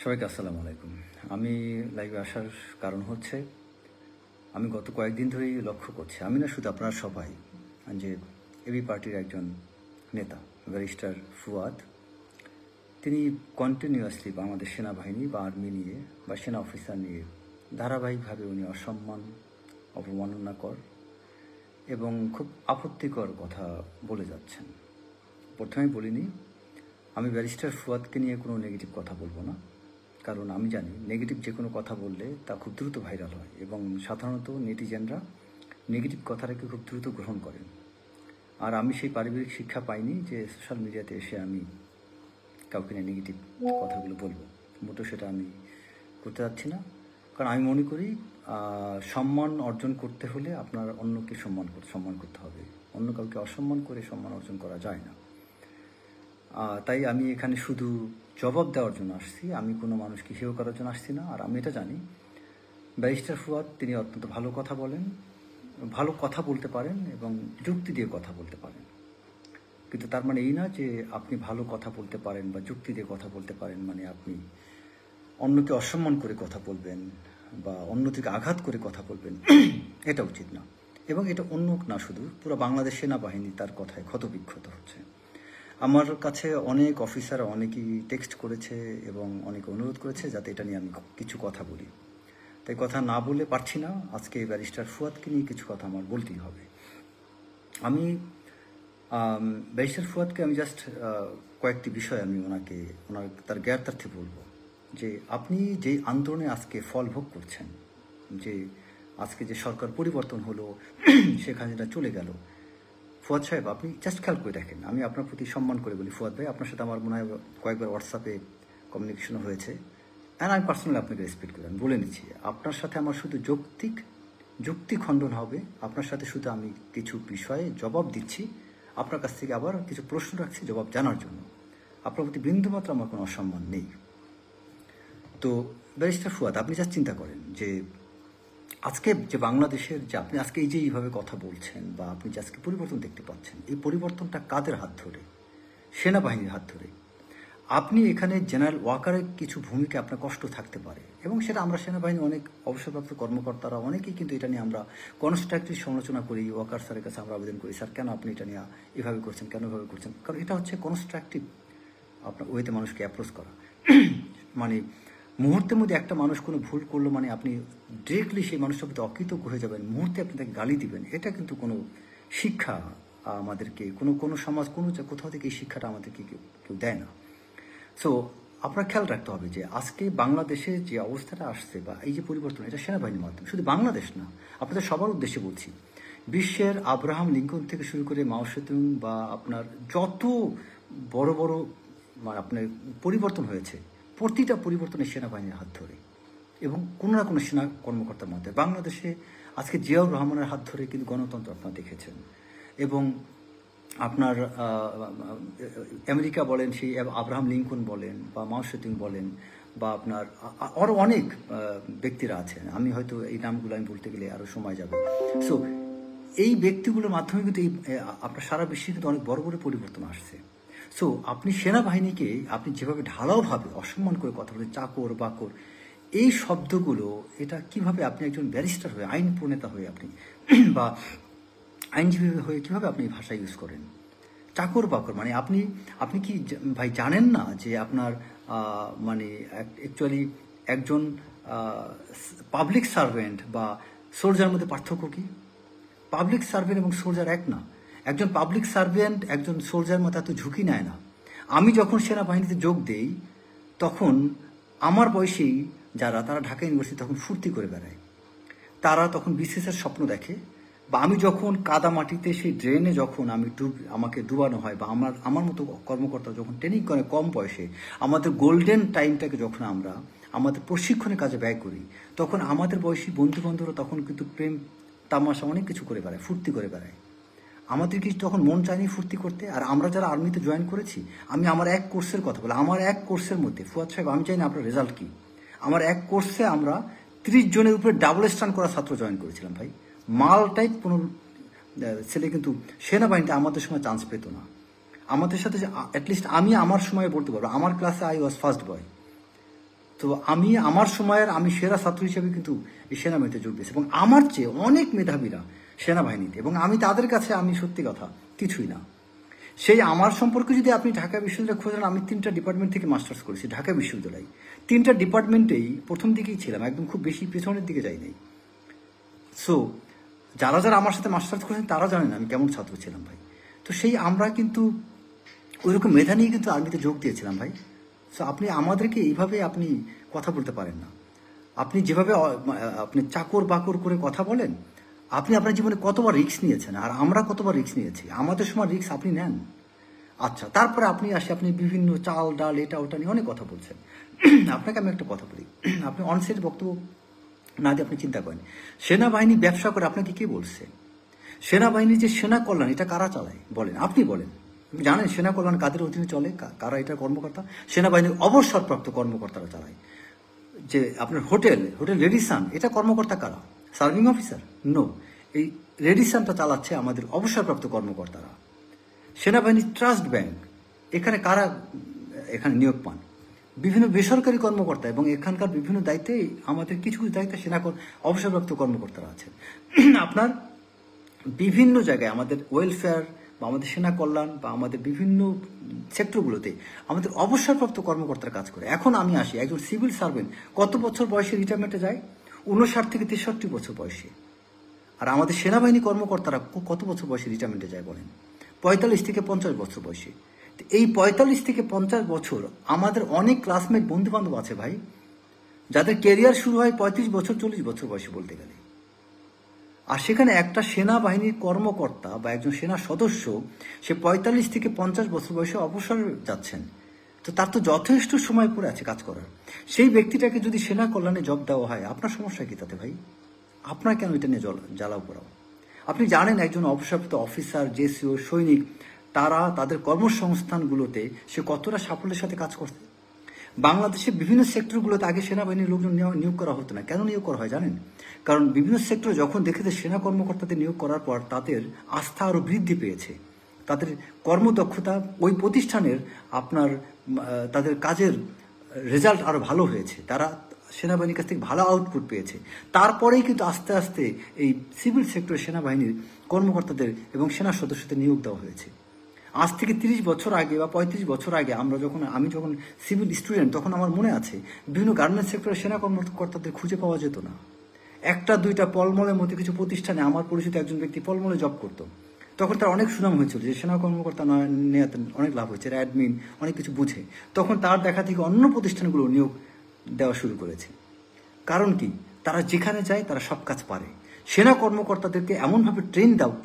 সবাইকে আসসালামু আলাইকুম। আমি লাইভে আসার কারণ হচ্ছে আমি গত কয়েকদিন ধরেই লক্ষ্য করছি, আমি না শুধু আপনারা সবাই, যে এবি পার্টির একজন নেতা ব্যারিস্টার ফুয়াদ, তিনি কন্টিনিউয়াসলি বাংলাদেশ সেনাবাহিনী বা আর্মি নিয়ে বা সেনা অফিসার নিয়ে ধারাবাহিকভাবে উনি অসম্মান, অবমাননাকর এবং খুব আপত্তিকর কথা বলে যাচ্ছেন। প্রথমেই বলিনি, আমি ব্যারিস্টার ফুয়াদকে নিয়ে কোনো নেগেটিভ কথা বলবো না, কারণ আমি জানি নেগেটিভ যে কোনো কথা বললে তা খুব দ্রুত ভাইরাল হয় এবং সাধারণত নেটিজেনরা নেগেটিভ কথাটাকে খুব দ্রুত গ্রহণ করেন। আর আমি সেই পারিবারিক শিক্ষা পাইনি যে সোশ্যাল মিডিয়াতে এসে আমি কাউকে নিয়ে নেগেটিভ কথাগুলো বলবো। মোটেও সেটা আমি করতে যাচ্ছি না, কারণ আমি মনে করি সম্মান অর্জন করতে হলে আপনার অন্যকে সম্মান করতে হবে। অন্য কাউকে অসম্মান করে সম্মান অর্জন করা যায় না। তাই আমি এখানে শুধু জবাব দেওয়ার জন্য আসছি, আমি কোনো মানুষকে হেয় করার জন্য আসছি না। আর আমি এটা জানি ব্যারিস্টার ফুয়াদ তিনি অত্যন্ত ভালো কথা বলেন, ভালো কথা বলতে পারেন এবং যুক্তি দিয়ে কথা বলতে পারেন। কিন্তু তার মানে এই না যে আপনি ভালো কথা বলতে পারেন বা যুক্তি দিয়ে কথা বলতে পারেন মানে আপনি অন্যকে অসম্মান করে কথা বলবেন বা অন্য থেকে আঘাত করে কথা বলবেন, এটা উচিত না। এবং এটা অন্য না, শুধু পুরো বাংলাদেশ সেনাবাহিনী তার কথায় ক্ষতবিক্ষত হচ্ছে। আমার কাছে অনেক অফিসার অনেকেই টেক্সট করেছে এবং অনেকে অনুরোধ করেছে যাতে এটা নিয়ে আমি কিছু কথা বলি। তাই কথা না বলে পারছি না। আজকে ব্যারিস্টার ফুয়াদকে নিয়ে কিছু কথা আমার বলতেই হবে। আমি ব্যারিস্টার ফুয়াদকে আমি জাস্ট কয়েকটি বিষয় আমি ওনার তার জ্ঞাতার্থে বলবো যে আপনি যেই আন্দোলনে আজকে ফল ভোগ করছেন, যে আজকে যে সরকার পরিবর্তন হলো, সেখানে যেটা চলে গেল, ফুয়াদ সাহেব আপনি জাস্ট খেয়াল করে দেখেন। আমি আপনার প্রতি সম্মান করে বলি, ফুয়াদ ভাই আপনার সাথে আমার মনে হয় কয়েকবার হোয়াটসঅ্যাপে কমিউনিকেশন হয়েছে, অ্যান্ড আমি পার্সোনালি আপনাকে রেসপেক্ট করি। আমি বলে নিচ্ছি আপনার সাথে আমার শুধু যুক্তি খণ্ডন হবে, আপনার সাথে শুধু আমি কিছু বিষয়ে জবাব দিচ্ছি, আপনার কাছ থেকে আবার কিছু প্রশ্ন রাখছি জবাব জানার জন্য। আপনার প্রতি বিন্দুমাত্র আমার কোনো অসম্মান নেই। তো ব্যারিস্টার ফুয়াদ, আপনি যা চিন্তা করেন যে আজকে যে বাংলাদেশের যে আপনি আজকে এইভাবে কথা বলছেন বা আপনি যে আজকে পরিবর্তন দেখতে পাচ্ছেন, এই পরিবর্তনটা কাদের হাত ধরে? সেনাবাহিনীর হাত ধরে। আপনি এখানে জেনারেল ওয়াকারের কিছু ভূমিকা আপনার কষ্ট থাকতে পারে এবং সেটা আমরা সেনাবাহিনী অনেক অবসরপ্রাপ্ত কর্মকর্তারা অনেকেই কিন্তু এটা নিয়ে আমরা কনস্ট্রাকটিভ সমালোচনা করি। ওয়াকার স্যারের কাছে আমরা আবেদন করি, স্যার কেন আপনি এটা নিয়ে এভাবে করছেন, কেন এভাবে করছেন? কারণ এটা হচ্ছে কনস্ট্রাকটিভ আপনার ওয়েতে মানুষকে অ্যাপ্রোচ করা। মানে মুহূর্তের মধ্যে একটা মানুষ কোনো ভুল করলো মানে আপনি ডিরেক্টলি সেই মানুষটার প্রতি অকৃতজ্ঞ হয়ে যাবেন, মুহূর্তে আপনি তাকে গালি দিবেন, এটা কিন্তু কোনো শিক্ষা আমাদেরকে কোনো সমাজ কোথাও থেকে এই শিক্ষাটা আমাদেরকে কেউ দেয় না। সো আপনার খেয়াল রাখতে হবে যে আজকে বাংলাদেশে যে অবস্থাটা আসছে বা এই যে পরিবর্তন, এটা সেনাবাহিনীর মাধ্যমে, শুধু বাংলাদেশ না, আপনাদের সবার উদ্দেশ্যে বলছি। বিশ্বের আব্রাহাম লিঙ্কন থেকে শুরু করে মাও সেতুং বা আপনার যত বড় বড় আপনার পরিবর্তন হয়েছে, প্রতিটা পরিবর্তনের সেনাবাহিনীর হাত ধরে এবং কোনো না কোনো সেনা কর্মকর্তার মধ্যে। বাংলাদেশে আজকে জিয়াউর রহমানের হাত ধরে কিন্তু গণতন্ত্র আপনারা দেখেছেন। এবং আপনার আমেরিকা বলেন, সেই আব্রাহাম লিঙ্কন বলেন বা মাও সেতুং বলেন বা আপনার আরও অনেক ব্যক্তিরা আছেন, আমি হয়তো এই নামগুলো আমি বলতে গেলে আরও সময় যাবে। সো এই ব্যক্তিগুলোর মাধ্যমে কিন্তু আপনার সারা বিশ্বে কিন্তু অনেক বড় বড় পরিবর্তন আসছে। সো আপনি সেনাবাহিনীকে আপনি যেভাবে ঢালাওভাবে অসম্মান করে কথা বলেন, চাকর বাকর, এই শব্দগুলো, এটা কিভাবে আপনি একজন ব্যারিস্টার হয়ে, আইন প্রণেতা হয়ে আপনি বা আইনজীবী হয়ে কীভাবে আপনি এই ভাষা ইউজ করেন? চাকর বাকর মানে আপনি কি ভাই জানেন না যে আপনার মানে অ্যাকচুয়ালি একজন পাবলিক সার্ভেন্ট বা সোলজার মধ্যে পার্থক্য কি? পাবলিক সার্ভেন্ট এবং সোলজার এক না। একজন পাবলিক সার্ভেন্ট একজন সোলজার মতো এত ঝুঁকি নেয় না। আমি যখন সেনাবাহিনীতে যোগ দেই তখন আমার বয়সেই যারা, তারা ঢাকা ইউনিভার্সিটি তখন ফুর্তি করে বেড়ায়, তারা তখন বিসিএসের স্বপ্ন দেখে। বা আমি যখন কাদা মাটিতে সেই ড্রেনে যখন আমাকে ডুবানো হয় বা আমার মতো কর্মকর্তা যখন ট্রেনিং করে কম বয়সে, আমাদের গোল্ডেন টাইমটাকে যখন আমরা আমাদের প্রশিক্ষণের কাজে ব্যয় করি, তখন আমাদের বয়সী বন্ধুবান্ধবরা তখন কিন্তু প্রেম তামাশা অনেক কিছু করে বেড়ায়, ফুর্তি করে বেড়ায়। আমাদের কি তখন মন চায়নি ফুর্তি করতে? আর আমরা যারা আর্মিতে জয়েন করেছি, আমি আমার এক কোর্সের কথা বলি, আমার এক কোর্সের মধ্যে ফুয়াদ সাহেব, আমি চাই না আপনার রেজাল্ট কি, আমার এক কোর্সে আমরা 30 জনের উপরে ডাবল স্টান করা ছাত্র জয়েন করেছিলাম ভাই। মাল টাইপ কোনো ছেলে কিন্তু সেনাবাহিনীতে আমাদের সময় চান্স পেত না। আমাদের সাথে অ্যাটলিস্ট আমি আমার সময় বলতে পারবো, আমার ক্লাসে আই ওয়াজ ফার্স্ট বয়। তো আমি আমার সময়ের আমি সেরা ছাত্র হিসেবে কিন্তু এই সেনাবাহিনীতে যোগ দিয়েছি, এবং আমার চেয়ে অনেক মেধাবীরা সেনাবাহিনীতে, এবং আমি তাদের কাছে আমি সত্যি কথা কিছুই না। সেই আমার সম্পর্কে যদি আপনি ঢাকা বিশ্ববিদ্যালয়ে খোঁজেন, আমি 3টা ডিপার্টমেন্ট থেকে মাস্টার্স করেছি ঢাকা বিশ্ববিদ্যালয়ে। 3টা ডিপার্টমেন্টেই প্রথম দিকেই ছিলাম, একদম খুব বেশি পেছনের দিকে যাই নাই। সো যারা যারা আমার সাথে মাস্টার্স করেছেন তারা জানেন আমি কেমন ছাত্র ছিলাম ভাই। তো সেই আমরা কিন্তু ওইরকম মেধা নিয়ে কিন্তু আর্মিতে যোগ দিয়েছিলাম ভাই। সো আপনি আমাদেরকে এইভাবে আপনি কথা বলতে পারেন না। আপনি যেভাবে আপনি চাকর বাকর করে কথা বলেন, আপনি আপনার জীবনে কতবার রিস্ক নিয়েছেন, আর আমরা কতবার রিস্ক নিয়েছি। আমাদের সময় রিস্ক আপনি নেন। আচ্ছা, তারপরে আপনি আপনি বিভিন্ন চাল ডাল এটা ওটা নিয়ে অনেক কথা বলছেন। আপনাকে আমি একটা কথা বলি, আপনি অনসাইড বক্তব্য না দিয়ে আপনি চিন্তা করেন, সেনাবাহিনী ব্যবসা করে আপনাকে কে বলছে? সেনাবাহিনী যে সেনা কল্যাণ এটা কারা চালায় বলেন, আপনি বলেন। জানেন সেনা কল্যাণ কাদের অধীনে চলে, কারা এটার কর্মকর্তা? সেনাবাহিনীর অবসরপ্রাপ্ত কর্মকর্তারা চালায়। যে আপনার হোটেল রেডিসান, এটা কর্মকর্তা কারা? Serving officer? নো, এই রেডিসানটা চালাচ্ছে আমাদের অবসরপ্রাপ্ত কর্মকর্তারা। সেনাবাহিনী ট্রাস্ট ব্যাংক, এখানে কারা এখানে নিয়োগ পান? বিভিন্ন বেসরকারি কর্মকর্তা, এবং এখানকার বিভিন্ন দায়িত্বে আমাদের কিছু কিছু দায়িত্বে অবসরপ্রাপ্ত কর্মকর্তারা আছেন। আপনার বিভিন্ন জায়গায় আমাদের ওয়েলফেয়ার বা আমাদের সেনা কল্যাণ বা আমাদের বিভিন্ন সেক্টরগুলোতে আমাদের অবসরপ্রাপ্ত কর্মকর্তারা কাজ করে। এখন আমি আসি, একজন সিভিল সার্ভেন্ট কত বছর বয়সে রিটায়ারমেন্টে যায়? 59 থেকে 63 বছর বয়সে। আর আমাদের সেনাবাহিনী কর্মকর্তারা কত বছর বয়সে রিটায়ারমেন্টে যায় বলেন? 45 থেকে 50 বছর বয়সে। এই 45 থেকে 50 বছর আমাদের অনেক ক্লাসমেট বন্ধু বান্ধব আছে ভাই, যাদের ক্যারিয়ার শুরু হয় 35 বছর 40 বছর বয়সে বলতে গেলে। আর সেখানে একটা সেনাবাহিনীর কর্মকর্তা বা একজন সেনা সদস্য সে 45 থেকে 50 বছর বয়সে অবসর যাচ্ছেন, তো তার তো যথেষ্ট সময় পড়ে আছে কাজ করার। সেই ব্যক্তিটাকে যদি সেনা কল্যাণে জব দেওয়া হয়, আপনার সমস্যা কি তাতে ভাই? আপনার কেন এটা নিয়ে জ্বালাও করাও? আপনি জানেন একজন অবসরপ্রাপ্ত অফিসার, জেসিও, সৈনিক, তারা তাদের কর্মসংস্থানগুলোতে সে কতটা সাফল্যের সাথে কাজ করছে। বাংলাদেশের বিভিন্ন সেক্টরগুলোতে আগে সেনাবাহিনীর লোকজন নিয়োগ করা হতো না। কেন নিয়োগ করা হয় জানেন? কারণ বিভিন্ন সেক্টরে যখন দেখেছে সেনা কর্মকর্তাদের নিয়োগ করার পর তাদের আস্থা আরও বৃদ্ধি পেয়েছে, তাদের কর্মদক্ষতা ওই প্রতিষ্ঠানের আপনার তাদের কাজের রেজাল্ট আরও ভালো হয়েছে, তারা সেনাবাহিনীর কাছ থেকে ভালো আউটপুট পেয়েছে। তারপরেই কিন্তু আস্তে আস্তে এই সিভিল সেক্টরে সেনাবাহিনীর কর্মকর্তাদের এবং সেনা সদস্যদের নিয়োগ দেওয়া হয়েছে। আজ থেকে 30 বছর আগে বা 35 বছর আগে আমি যখন সিভিল স্টুডেন্ট, তখন আমার মনে আছে বিভিন্ন গার্মেন্টস সেক্টরে সেনা কর্মকর্তাদের খুঁজে পাওয়া যেত না। একটা দুইটা পলমলের মধ্যে কিছু প্রতিষ্ঠানে আমার পরিচিত একজন ব্যক্তি পলমলে জব করতো, তখন তার অনেক সুনাম হয়েছিল যে সেনা কর্মকর্তা নেওয়াতে অনেক লাভ হয়েছে, অ্যাডমিন অনেক কিছু বুঝে। তখন তার দেখা থেকে অন্য প্রতিষ্ঠানগুলো নিয়োগ দেওয়া শুরু করেছে। কারণ কি? তারা যেখানে যায় তারা সব কাজ পারে। সেনা কর্মকর্তাদেরকে এমনভাবে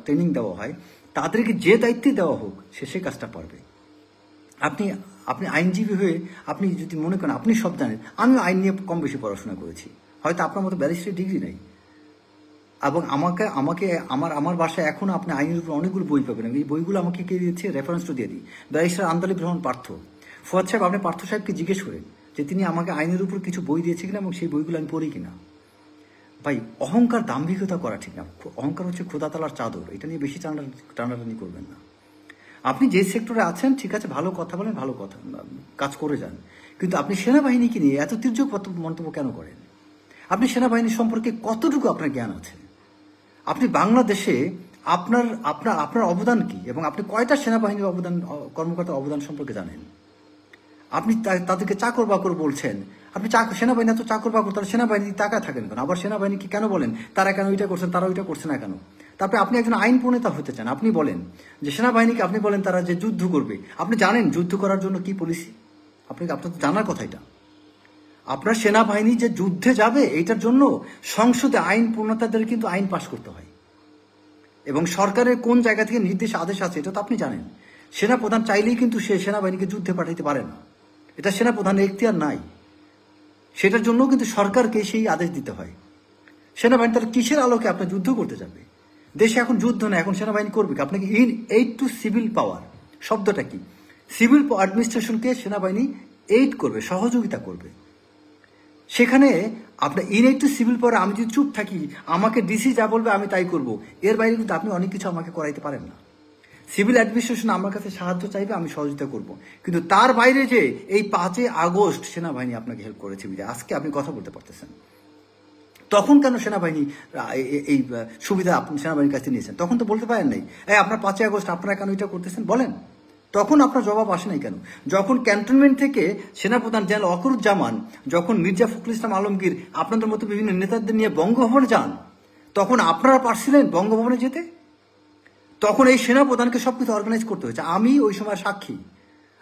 ট্রেনিং দেওয়া হয়, তাদেরকে যে দায়িত্বে দেওয়া হোক সে কাজটা পারবে। আপনি আইনজীবী হয়ে আপনি যদি মনে করেন আপনি সব জানেন, আমিও আইন নিয়ে কম বেশি পড়াশোনা করেছি, হয়তো আপনার মতো ব্যারিস্টারি ডিগ্রি নেই, এবং আমার বাসায় এখনো আপনি আইনের উপর অনেকগুলো বই পাবেন। এই বইগুলো আমাকে কে দিয়েছে? রেফারেন্সটা দিয়ে দিই, ব্যারিস্টার আন্দালিব রহমান পার্থ। ফুয়াদ সাহেব, আপনি পার্থ সাহেবকে জিজ্ঞেস করেন যে তিনি আমাকে আইনের উপর কিছু বই দিয়েছে কিনা এবং সেই বইগুলো আমি পড়ি কিনা। ভাই, অহংকার দাম্ভিকতা করা ঠিক না। অহংকার হচ্ছে খোদা তালার চাদর, এটা নিয়ে বেশি টানাটানি করবেন না। আপনি যে সেক্টরে আছেন ঠিক আছে, ভালো কথা বলেন, ভালো কথা কাজ করে যান, কিন্তু আপনি সেনাবাহিনীকে নিয়ে এত তীর্যক মন্তব্য কেন করেন? আপনি সেনাবাহিনী সম্পর্কে কতটুকু আপনার জ্ঞান আছে? আপনি বাংলাদেশে আপনার অবদান কি, এবং আপনি কয়টা সেনাবাহিনীর কর্মকর্তার অবদান সম্পর্কে জানেন? আপনি তাদেরকে চাকর বাকর বলছেন। আপনি সেনাবাহিনী এত চাকর বাকর, তারা সেনাবাহিনী টাকা থাকেন কেন? আবার সেনাবাহিনীকে কেন বলেন তারা কেন ওইটা করছেন, তারা ওইটা করছে না কেন? তারপরে আপনি একজন আইন প্রণেতা হতে চান, আপনি বলেন যে সেনাবাহিনীকে আপনি বলেন তারা যে যুদ্ধ করবে। আপনি জানেন যুদ্ধ করার জন্য কি পলিসি? আপনার তো জানার কথা এটা। আপনার সেনাবাহিনী যে যুদ্ধে যাবে এইটার জন্য সংসদে আইন প্রণেতাদের কিন্তু আইন পাশ করতে হয়, এবং সরকারের কোন জায়গা থেকে নির্দেশ আদেশ আছে এটা তো আপনি জানেন। সেনাপ্রধান চাইলেই কিন্তু সে সেনাবাহিনীকে যুদ্ধে পাঠাইতে পারে না, এটা সেনাপ্রধানের এখতিয়ার নাই। সেটার জন্য কিন্তু সরকারকে সেই আদেশ দিতে হয়। সেনাবাহিনী তাহলে কিসের আলোকে আপনার যুদ্ধ করতে যাবে? দেশে এখন যুদ্ধ না, এখন সেনাবাহিনী করবে কি? আপনাকে এইড টু সিভিল পাওয়ার শব্দটা কি? সিভিল অ্যাডমিনিস্ট্রেশনকে সেনাবাহিনী এইড করবে, সহযোগিতা করবে। সেখানে আপনার এইড টু সিভিল পাওয়ার আমি যদি চুপ থাকি, আমাকে ডিসি যা বলবে আমি তাই করব, এর বাইরে কিন্তু আপনি অনেক কিছু আমাকে করাইতে পারেন না। সিভিল অ্যাডমিনিস্ট্রেশন আমার কাছে সাহায্য চাইবে, আমি সহযোগিতা করব, কিন্তু তার বাইরে যে এই 5 আগস্ট সেনাবাহিনী আপনাকে হেল্প করেছে বিধায় আজকে আপনি কথা বলতে পারতেছেন। তখন কেন সেনাবাহিনী এই সুবিধা আপনি সেনাবাহিনীর কাছে নিয়েছেন? তখন তো বলতে পারেন নাই আপনার 5 আগস্ট আপনারা কেন এটা করতেছেন, বলেন। তখন আপনার জবাব আসে নাই কেন? যখন ক্যান্টনমেন্ট থেকে সেনাপ্রধান জেনারেল ওয়াকারুজ্জামান, যখন মির্জা ফখরুল ইসলাম আলমগীর আপনাদের মতো বিভিন্ন নেতাদের নিয়ে বঙ্গভবনে যান, তখন আপনারা পারছিলেন বঙ্গভবনে যেতে? তখন এই সেনাপ্রধানকে সবকিছু অর্গানাইজ করতে হয়েছে। আমি ওই সময় সাক্ষী।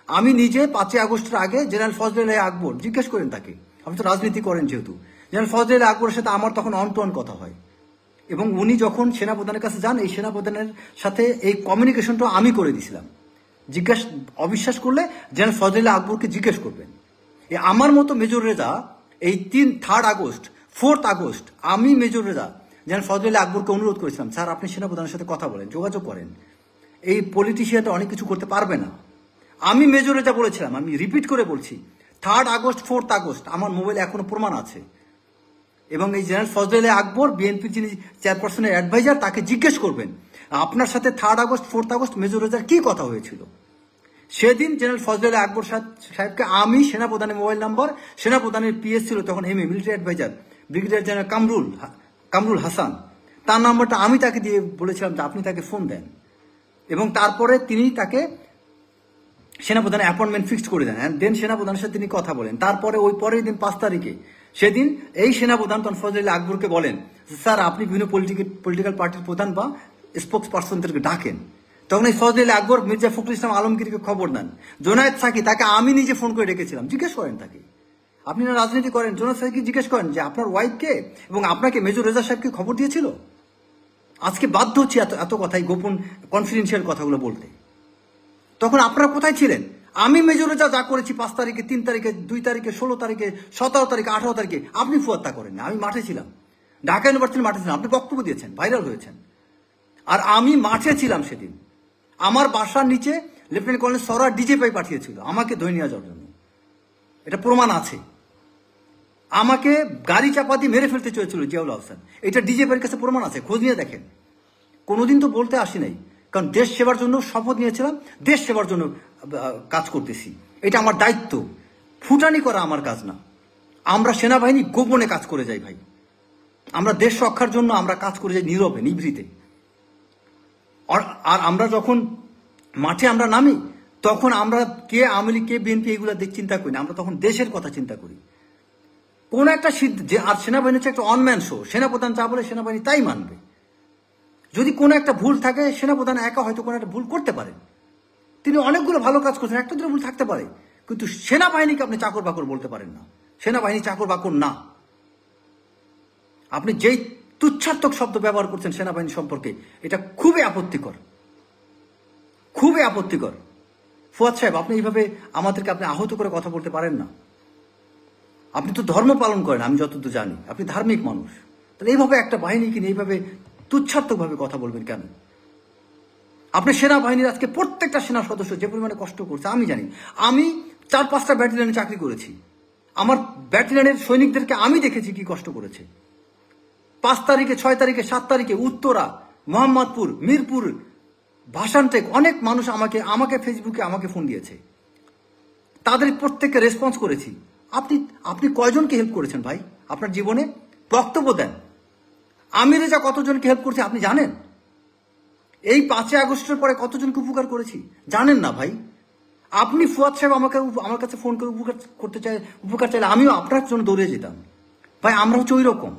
আমি নিজে 5 আগস্টের আগে জেনারেল ফজলে আকবর, জিজ্ঞেস করেন তাকে, আপনি তো রাজনীতি করেন যেহেতু, জেনারেল ফজলে আকবরের সাথে আমার তখন অন টু অন কথা হয়, এবং উনি যখন সেনাপ্রধানের কাছে যান, এই সেনাপ্রধানের সাথে এই কমিউনিকেশনটা আমি করে দিয়েছিলাম। অবিশ্বাস করলে জেনারেল ফজলে আকবরকে জিজ্ঞেস করবেন। আমার মতো মেজর রেজা এই 3 আগস্ট 4 আগস্ট আমি মেজর রেজা জেনারেল ফজলে আকবরকে অনুরোধ করেছিলাম, স্যার আপনি সেনাপ্রধানের সাথে কথা বলেন, যোগাযোগ করেন, এই পলিটিশিয়ানটা অনেক কিছু করতে পারবে না। আমি মেজর রেজা বলেছিলাম, আমি রিপিট করে বলছি, 3 আগস্ট 4 আগস্ট আমার মোবাইলে এখনো প্রমাণ আছে। এবং এই জেনারেল ফজলে আকবর বিএনপির যিনি চেয়ারপারসনের অ্যাডভাইজার, তাকে জিজ্ঞেস করবেন আপনার সাথে 3 আগস্ট 4 আগস্ট মেজর রেজার কি কথা হয়েছিল। সেদিন জেনারেল ফজলে আকবর সাহেবকে আমি সেনাপ্রধানের মোবাইল নাম্বার, সেনাপ্রধানের পিএস ছিল তখন military adviser brigadier general Kamrul Hasan, তার নাম্বারটা আমি তাকে দিয়ে বলেছিলাম যে আপনি তাকে ফোন দেন, এবং তারপরে তিনি তাকে সেনাপ্রধানের অ্যাপয়েন্টমেন্ট ফিক্সড করে দেন। দেন সেনাপ্রধানের সাথে তিনি কথা বলেন। তারপরে ওই পরের দিন 5 তারিখে সেদিন এই সেনাপ্রধান তখন ফজলে আকবরকে বলেন, স্যার আপনি বিভিন্ন পলিটিক্যাল পার্টির প্রধান বা স্পোক্স পার্সনদেরকে ডাকেন। তখন এই ফজলে আকবর মির্জা ফখরুল ইসলাম আলমগীরকে খবর দেন। জোনায়েদ সাকি, তাকে আমি নিজে ফোন করে ডেকেছিলাম, জিজ্ঞেস করেন তাকে, আপনি না রাজনীতি করেন, জোনায়েদ সাকি জিজ্ঞেস করেন যে আপনার ওয়াইফকে এবং আপনাকে মেজর রেজা সাহেবকে খবর দিয়েছিল। আজকে বাধ্য হচ্ছি এত কথাই গোপন কনফিডেন্সিয়াল কথাগুলো বলতে। তখন আপনারা কোথায় ছিলেন? আমি মেজর রেজা যা করেছি 5 তারিখে, 3 তারিখে, 2 তারিখে, 16 তারিখে, 17 তারিখে, 18 তারিখে, আপনি ফুয়াত্তা করেন। আমি মাঠে ছিলাম, ঢাকা ইউনিভার্সিটির মাঠে ছিলাম, আপনি বক্তব্য দিয়েছেন, ভাইরাল হয়েছেন। আর আমি মাঠে ছিলাম সেদিন। আমার বাসার নিচে লেফটেন্যান্ট কর্নেল সরার ডিজিপাই পাঠিয়েছিল আমাকে ধরে নিয়ে যাওয়ার জন্য, এটা প্রমাণ আছে। আমাকে গাড়ি চাপা দিয়ে মেরে ফেলতে চেয়েছিল জিয়াউল আহসান, এটা ডিজিপাইয়ের কাছে প্রমাণ আছে, খোঁজ নিয়ে দেখেন। কোনোদিন তো বলতে আসি নাই, কারণ দেশ সেবার জন্য শপথ নিয়েছিলাম, দেশ সেবার জন্য কাজ করতেছি, এটা আমার দায়িত্ব। ফুটানি করা আমার কাজ না। আমরা সেনাবাহিনী গোপনে কাজ করে যাই ভাই, আমরা দেশ রক্ষার জন্য আমরা কাজ করে যাই নীরবে, নিভৃতে। আর আমরা যখন মাঠে আমরা নামি, তখন আমরা কে আওয়ামী লীগ কে বিএনপি এগুলো চিন্তা করি না, আমরা তখন দেশের কথা চিন্তা করি। কোন একটা আর সেনাবাহিনী হচ্ছে একটা অনম্যান শো, সেনাপ্রধান যা বলে সেনাবাহিনী তাই মানবে। যদি কোনো একটা ভুল থাকে, সেনাপ্রধান একা হয়তো কোনো একটা ভুল করতে পারে, তিনি অনেকগুলো ভালো কাজ করছেন, একটা দুটো ভুল থাকতে পারে, কিন্তু সেনাবাহিনীকে আপনি চাকর বাকর বলতে পারেন না। সেনাবাহিনী চাকর বাকর না। আপনি যেই তুচ্ছাত্মক শব্দ ব্যবহার করছেন সেনাবাহিনী সম্পর্কে, এটা খুবই আপত্তিকর, খুবই আপত্তিকর। ফুয়াদ সাহেব, আপনি এইভাবে আমাদেরকে আপনি আহত করে কথা বলতে পারেন না। আপনি তো ধর্ম পালন করেন, আমি যতদূর জানি আপনি ধার্মিক মানুষ, তাহলে এইভাবে একটা বাহিনীকে নিয়ে এইভাবে তুচ্ছাত্মকভাবে কথা বলবেন কেন? আপনি সেনাবাহিনীর আজকে প্রত্যেকটা সেনা সদস্য যে পরিমাণে কষ্ট করছে আমি জানি। আমি 4-5টা ব্যাটালিয়নে চাকরি করেছি, আমার ব্যাটালিয়নের সৈনিকদেরকে আমি দেখেছি কি কষ্ট করেছে। 5 তারিখে, 6 তারিখে, 7 তারিখে উত্তরা, মোহাম্মদপুর, মিরপুর, ভাসানটেক অনেক মানুষ আমাকে ফেসবুকে আমাকে ফোন দিয়েছে, তাদের প্রত্যেককে রেসপন্স করেছি। আপনি কয়জনকে হেল্প করেছেন ভাই আপনার জীবনে? বক্তব্য দেন। আমি রেজা কতজনকে হেল্প করছি আপনি জানেন? এই 5 আগস্টের পরে কতজনকে উপকার করেছি জানেন না ভাই? আপনি ফুয়াদ সাহেব আমার কাছে ফোন করে উপকার চাইলে আমিও আপনার জন্য দৌড়ে যেতাম। ভাই আমরা হচ্ছে ওই রকম,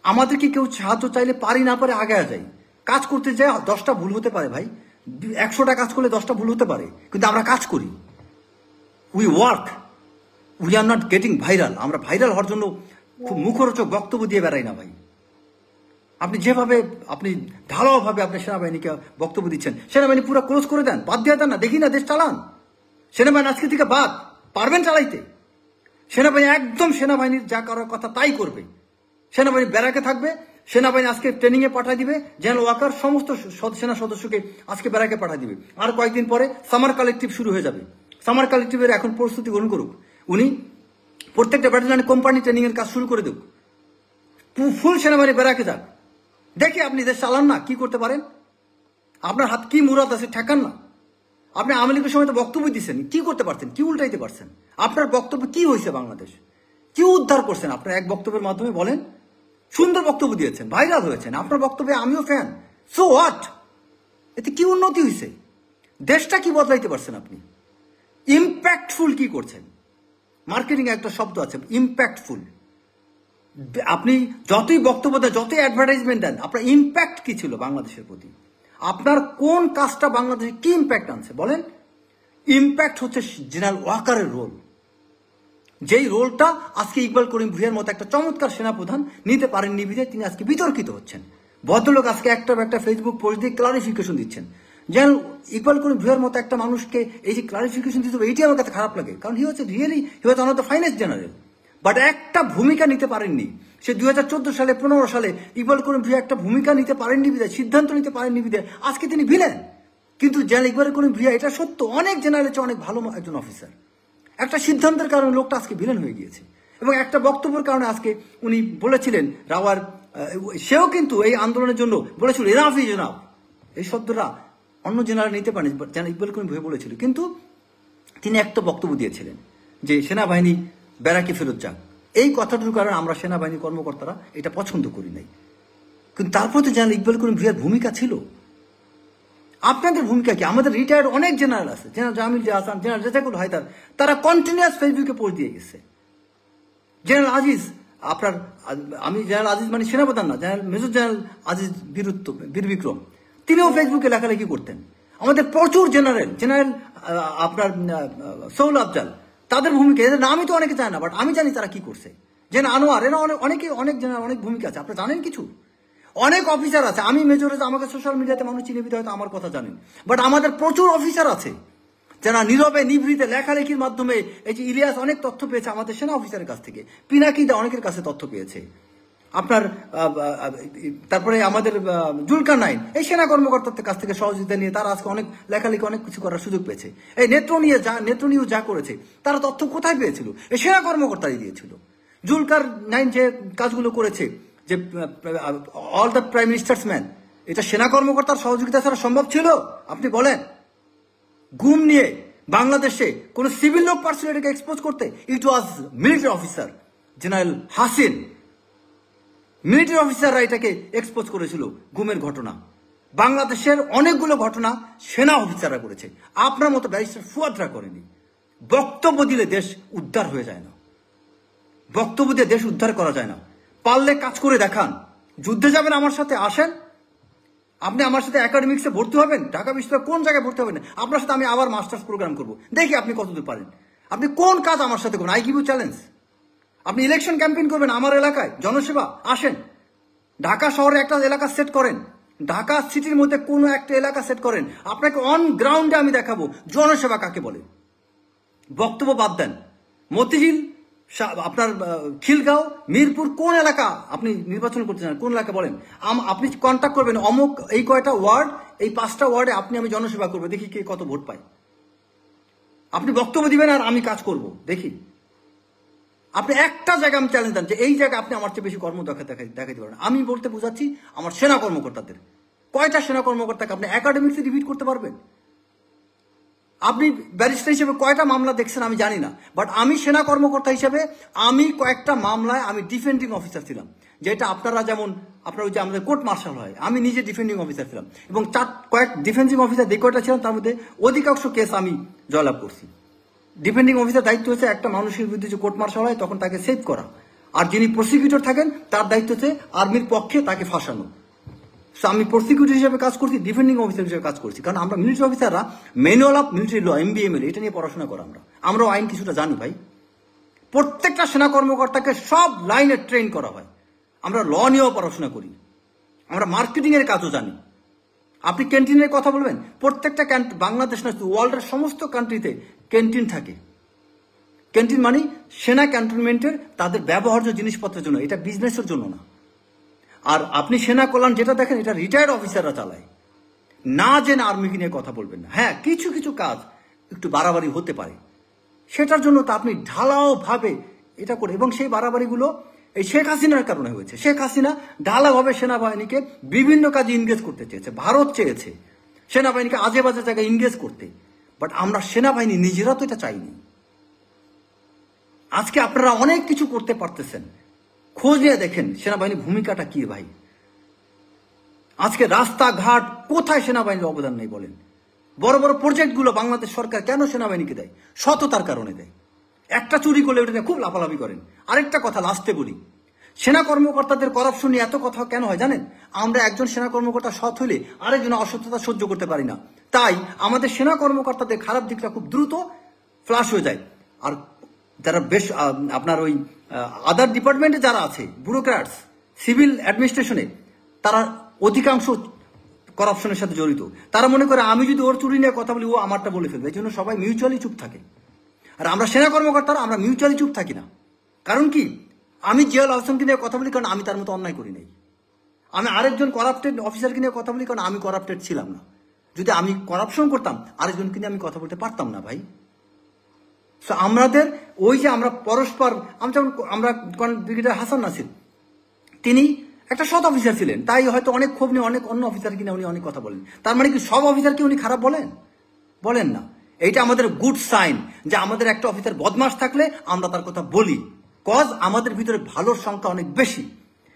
আমাদেরকে কেউ সাহায্য চাইলে পারি না পারে আগে যাই, কাজ করতে যাই 10টা ভুল হতে পারে ভাই, 100টা কাজ করলে 10টা ভুল হতে পারে, কিন্তু আমরা কাজ করি, we work, we are not getting viral. আমরা ভাইরাল হওয়ার জন্য খুব মুখরোচক বক্তব্য দিয়ে বেড়াই না ভাই। আপনি যেভাবে আপনি ঢালাওভাবে আপনি সেনাবাহিনীকে বক্তব্য দিচ্ছেন, সেনাবাহিনী পুরো ক্লোজ করে দেন, বাদ দিয়ে দেন না, দেখি না দেশ চালান। সেনাবাহিনী আজকে থেকে বাদ, পারবেন চালাইতে? সেনাবাহিনী একদম সেনাবাহিনীর যা করার কথা তাই করবে। সেনাবাহিনী ব্যারাকে থাকবে, সেনাবাহিনী আজকে ট্রেনিং এ পাঠিয়ে দিবে, জেনারেল ওয়াকার সমস্ত সেনা সদস্যকে আজকে ব্যারাকে পাঠিয়ে দিবে। আর কয়েকদিন পরে সামার কালেকটিভ শুরু হয়ে যাবে। সামার কালেকটিভের এখন প্রস্তুতি গ্রহণ করুক, উনি প্রত্যেকটা ব্যাটালিয়নে কোম্পানি ট্রেনিং এর কাজ শুরু করে দেব, ফুল সেনাবাহিনী ব্যারাকে যাক, দেখে আপনি দেশ চালান না কি করতে পারেন। আপনার হাত কি মুরাদ আছে ঠেকান না। আপনি আওয়ামী লীগের সময় তো বক্তব্য দিচ্ছেন, কি করতে পারছেন, কি উল্টাইতে পারছেন? আপনার বক্তব্য কি হয়েছে? বাংলাদেশ কি উদ্ধার করছেন আপনার এক বক্তব্যের মাধ্যমে? বলেন। সুন্দর বক্তব্য দিয়েছেন, ভাইরাল হয়েছেন, আপনার বক্তব্যে আমিও ফ্যান। So what? এতে কি উন্নতি হয়েছে? দেশটা কি বদলাইতে পারছেন আপনি? ইম্প্যাক্টফুল কি করছেন? মার্কেটিং একটা শব্দ আছে, ইম্প্যাক্টফুল। আপনি যতই বক্তব্য দেন, যতই অ্যাডভার্টাইজমেন্ট দেন, আপনার ইম্প্যাক্ট কি ছিল বাংলাদেশের প্রতি? আপনার কোন কাজটা বাংলাদেশে কি ইম্প্যাক্ট আনছে বলেন? ইম্প্যাক্ট হচ্ছে জেনারেল ওয়াকারের রোল, যেই রোলটা আজকে ইকবাল করিম ভূঁইয়ার মতো একটা চমৎকার সেনাপ্রধান নিতে পারেননি বিধায় তিনি আজকে বিতর্কিত হচ্ছেন। ভদ্রলোক আজকে একটা ফেসবুক পোস্ট দিয়ে ক্লারিফিকেশন দিচ্ছেন। যেন ইকবাল করিম ভূঁইয়ার মতো একটা মানুষকে এই যে ক্লারিফিকেশন দিতে হবে, এটি আমার কাছে খারাপ লাগে। কারণ he was one of the finest general, but একটা ভূমিকা নিতে পারেননি। সে 2014 সালে 15 সালে ইকবাল করিম ভূঁইয়া একটা ভূমিকা নিতে পারেননি বিধায়, সিদ্ধান্ত নিতে পারেননি বিধায় আজকে তিনি ভিলেন। কিন্তু জেনারেল ইকবাল করিম ভূঁইয়া, এটা সত্য, অনেক জেনারেলের চেয়ে অনেক ভালো একজন অফিসার। একটা সিদ্ধান্তের কারণে লোকটা আজকে ভিলেন হয়ে গিয়েছে, এবং একটা বক্তব্যের কারণে আজকে উনি বলেছিলেন রাওয়ার, সেও কিন্তু এই আন্দোলনের জন্য বলেছিল এনাফ ইজ এনাফ। এই শব্দটা অন্য জেনারেল নিতে পারেন, জেনারেল ইকবাল করিম ভূঁইয়া বলেছিল। কিন্তু তিনি একটা বক্তব্য দিয়েছিলেন যে সেনাবাহিনী ব্যারাকে ফেরত যাক। এই কথাটির কারণে আমরা সেনাবাহিনী কর্মকর্তারা এটা পছন্দ করি নাই। কিন্তু তারপর তো জেনারেল ইকবাল করিম ভূঁইয়ার ভূমিকা ছিল। আপনাদের ভূমিকা কি? আমাদের রিটায়ার্ড অনেক জেনারেল আছে, জেনারেল জামিল হাসান, জেনারেল রেজাকুল হায়দার, তারা কন্টিনিউয়াস ফেসবুকে পোস্ট দিয়ে গেছে। জেনারেল আজিজ, আপনার, আমি জেনারেল আজিজ মানে সেনাপ্রধান না, জেনারেল মেজর জেনারেল আজিজ বীর বিক্রম, তিনিও ফেসবুকে লেখালেখি করতেন। আমাদের প্রচুর জেনারেল আপনার সৌল আফজাল, তাদের ভূমিকা, এদের নামই তো অনেকে চায় না, বাট আমি জানি তারা কি করছে। জেনারেল আনোয়ার, এরা অনেক জেনারেল, অনেক ভূমিকা আছে। আপনারা জানেন কিছু? অনেক অফিসার আছে। আমি মেজর, আমাকে সোশ্যাল মিডিয়াতে মানুষ চিনে দিতে হয়তো আমার কথা জানেন, বাট আমাদের প্রচুর অফিসার আছে যারা নীরবে নিভৃতে লেখালেখির মাধ্যমে, এই যে ইলিয়াস অনেক তথ্য পেয়েছে আমাদের সেনা অফিসারের কাছ থেকে, পিনাকিদা অনেকের কাছে তথ্য পেয়েছে, আপনার তারপরে আমাদের জুলকার নাইন, এই সেনা কর্মকর্তাদের কাছ থেকে সহযোগিতা নিয়ে তারা আজকে অনেক লেখালেখি, অনেক কিছু করার সুযোগ পেয়েছে। এই নেত্র নিউজ যা করেছে, তারা তথ্য কোথায় পেয়েছিল? এই সেনা কর্মকর্তাই দিয়েছিল। জুলকার নাইন যে কাজগুলো করেছে, যে all the prime ministers man, এটা সেনা কর্মকর্তার সহযোগিতা ছাড়া সম্ভব ছিল? আপনি বলেন। গুম নিয়ে বাংলাদেশে কোন সিভিল লোক পারছিল এটাকে এক্সপোজ করতে? It was military officer, general Hasin, military অফিসাররা এটাকে এক্সপোজ করেছিল। গুমের ঘটনা, বাংলাদেশের অনেকগুলো ঘটনা সেনা অফিসাররা করেছে, আপনার মতো ব্যারিস্টার ফুয়াদরা করেনি। বক্তব্য দিলে দেশ উদ্ধার হয়ে যায় না, বক্তব্য দিয়ে দেশ উদ্ধার করা যায় না। পারলে কাজ করে দেখান। যুদ্ধে যাবেন আমার সাথে, আসেন। আপনি আমার সাথে একাডেমিক্সে ভর্তি হবেন, ঢাকা বিশ্ববিদ্যালয় কোন জায়গায় ভর্তি হবেন, আপনার সাথে আমি আবার মাস্টার্স প্রোগ্রাম করবো, দেখি আপনি কতদূর পারেন। আপনি কোন কাজ আমার সাথে করুন, আই গিভ ইউ চ্যালেঞ্জ। আপনি ইলেকশন ক্যাম্পেইন করবেন আমার এলাকায়, জনসেবা, আসেন। ঢাকা শহরে একটা এলাকা সেট করেন, ঢাকা সিটির মধ্যে কোনো একটা এলাকা সেট করেন, আপনাকে অন গ্রাউন্ডে আমি দেখাবো জনসেবা কাকে বলে। বক্তব্য বাদ দেন। মতিঝিল, আপনার খিলগাঁও, মিরপুর, কোন এলাকা আপনি নির্বাচন করতে চান, কোন এলাকা বলেন। আপনি কন্ট্যাক্ট করবেন অমুক এই কয়টা ওয়ার্ড, এই 5টা ওয়ার্ডে আপনি আমি জনসেবা করবো, দেখি কে কত ভোট পায়। আপনি বক্তব্য দিবেন আর আমি কাজ করব, দেখি। আপনি একটা জায়গা আমি চ্যালেঞ্জ দেন যে এই জায়গায় আপনি আমার চেয়ে বেশি কর্ম দেখাতে পারেন। আমি বলতে বোঝাচ্ছি আমার সেনা কর্মকর্তাদের। কয়টা সেনা কর্মকর্তাকে আপনি একাডেমিক্সে রিপিট করতে পারবেন? আপনি ব্যারিস্টার হিসেবে কয়টা মামলা দেখছেন আমি জানি না, বাট আমি সেনা কর্মকর্তা হিসেবে আমি কয়েকটা মামলায় আমি ডিফেন্ডিং অফিসার ছিলাম, যেটা আপনারা যেমন আপনার ওই যে আমাদের কোর্ট মার্শাল হয়, আমি নিজে ডিফেন্ডিং অফিসার ছিলাম, এবং কয়েক ডিফেন্সিভ অফিসার যে কয়টা ছিলাম তার মধ্যে অধিকাংশ কেস আমি জয়লাভ করছি। ডিফেন্ডিং অফিসার দায়িত্ব হচ্ছে একটা মানুষের বিরুদ্ধে যে কোর্ট মার্শাল হয় তখন তাকে সেভ করা, আর যিনি প্রসিকিউটর থাকেন তার দায়িত্ব হচ্ছে আর্মির পক্ষে তাকে ফাঁসানো। আমি প্রসিকিউটর হিসেবে কাজ করছি, ডিফেন্ডিং অফিসার হিসেবে কাজ করছি, কারণ আমরা মিলিটারি অফিসাররা manual of military law, MBML, এটা নিয়ে পড়াশোনা করা, আমরাও আইন কিছুটা জানি ভাই। প্রত্যেকটা সেনা কর্মকর্তাকে সব লাইনে ট্রেন করা হয়। আমরা ল নিয়েও পড়াশোনা করি, আমরা মার্কেটিং এর কাজও জানি। আপনি ক্যান্টিনের কথা বলবেন, প্রত্যেকটা বাংলাদেশ না ওয়ার্ল্ডের সমস্ত কান্ট্রিতে ক্যান্টিন থাকে। ক্যান্টিন মানে সেনা ক্যান্টনমেন্টের তাদের ব্যবহার্য জিনিসপত্রের জন্য, এটা বিজনেসের জন্য না। আর আপনি সেনা কল্যাণ যেটা দেখেন এটা রিটায়ার্ড অফিসাররা চালায়, না জেনে আর্মিকে নিয়ে কথা বলবেন না। হ্যাঁ, কিছু কিছু কাজ একটু বাড়াবাড়ি হতে পারে, সেটার জন্য তো আপনি ঢালাও ভাবে এটা করে, এবং সেই বাড়াবাড়িগুলো এই শেখ হাসিনার কারণে হয়েছে। শেখ হাসিনা ঢালাভাবে সেনাবাহিনীকে বিভিন্ন কাজে ইনগেজ করতে চেয়েছে, ভারত চেয়েছে, সেনাবাহিনীকে আজে বাজে জায়গায় ইংগেজ করতে, বাট আমরা সেনাবাহিনী নিজেরা তো এটা চাইনি। আজকে আপনারা অনেক কিছু করতে পারতেছেন, খোঁজ নিয়ে দেখেন সেনাবাহিনীর ভূমিকাটা কি ভাই। আজকে রাস্তাঘাট কোথায় সেনাবাহিনীর অবদান নেই বলেন? বড় বড় প্রজেক্টগুলো বাংলাদেশ সরকার কেন সেনাবাহিনীকে দেয়? সততার কারণে দেয়। একটা চুরি করলে ওটা নিয়ে খুব লাফালাফি করেন। আরেকটা কথা লাস্টে বলি, সেনা কর্মকর্তাদের করাপশন নিয়ে এত কথা কেন হয় জানেন? আমরা একজন সেনা কর্মকর্তা সৎ হলে আরেকজন অসততা সহ্য করতে পারি না, তাই আমাদের সেনা কর্মকর্তাদের খারাপ দিকটা খুব দ্রুত ফ্লাশ হয়ে যায়। আর যারা বেশ আপনার ওই আদার ডিপার্টমেন্টে যারা আছে, ব্যুরোক্র্যাটস, সিভিল অ্যাডমিনিস্ট্রেশনে, তারা অধিকাংশ করাপশনের সাথে জড়িত। তারা মনে করে আমি যদি ওর চুরি নিয়ে কথা বলি ও আমারটা বলে ফেলবে, এই জন্য সবাই মিউচুয়ালি চুপ থাকে। আর আমরা সেনা কর্মকর্তারা আমরা মিউচুয়ালি চুপ থাকি না। কারণ কি? আমি জিয়াউল আহসানকে নিয়ে কথা বলি কারণ আমি তার মতো অন্যায় করি নাই। আমি আরেকজন করাপ্টেড অফিসারকে নিয়ে কথা বলি কারণ আমি করাপ্টেড ছিলাম না। যদি আমি করাপশন করতাম আরেকজনকে নিয়ে আমি কথা বলতে পারতাম না ভাই। সো আমাদের ওই যে আমরা পরস্পর, আমরা ব্রিগেডিয়ার হাসান নাসির, তিনি একটা সৎ অফিসার ছিলেন, তাই হয়তো অনেক ক্ষোভ নিয়ে অনেক অন্য অফিসার কিনে উনি অনেক কথা বলেন। তার মানে কি সব অফিসারকে উনি খারাপ বলেন না। এইটা আমাদের গুড সাইন যে আমাদের একটা অফিসার বদমাশ থাকলে আমরা তার কথা বলি, কজ আমাদের ভিতরে ভালোর সংখ্যা অনেক বেশি।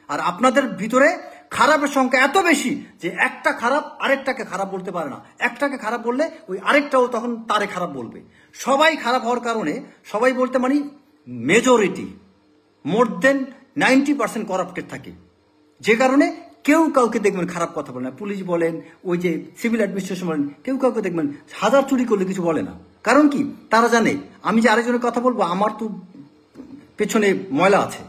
আর আপনাদের ভিতরে খারাপের সংখ্যা এত বেশি যে একটা খারাপ আরেকটাকে খারাপ বলতে পারে না। একটাকে খারাপ বললে ওই আরেকটাও তখন তারে খারাপ বলবে। সবাই খারাপ হওয়ার কারণে, সবাই বলতে মানে মেজরিটি, মোর দেন 90% করাপ্টেড থাকে, যে কারণে কেউ কাউকে দেখবেন খারাপ কথা বলে না। পুলিশ বলেন, ওই যে সিভিল অ্যাডমিনিস্ট্রেশন বলেন, কেউ কাউকে দেখবেন হাজার চুরি করলে কিছু বলে না। কারণ কি? তারা জানে আমি যে আরেকজনের কথা বলবো আমার তো পেছনে ময়লা আছে।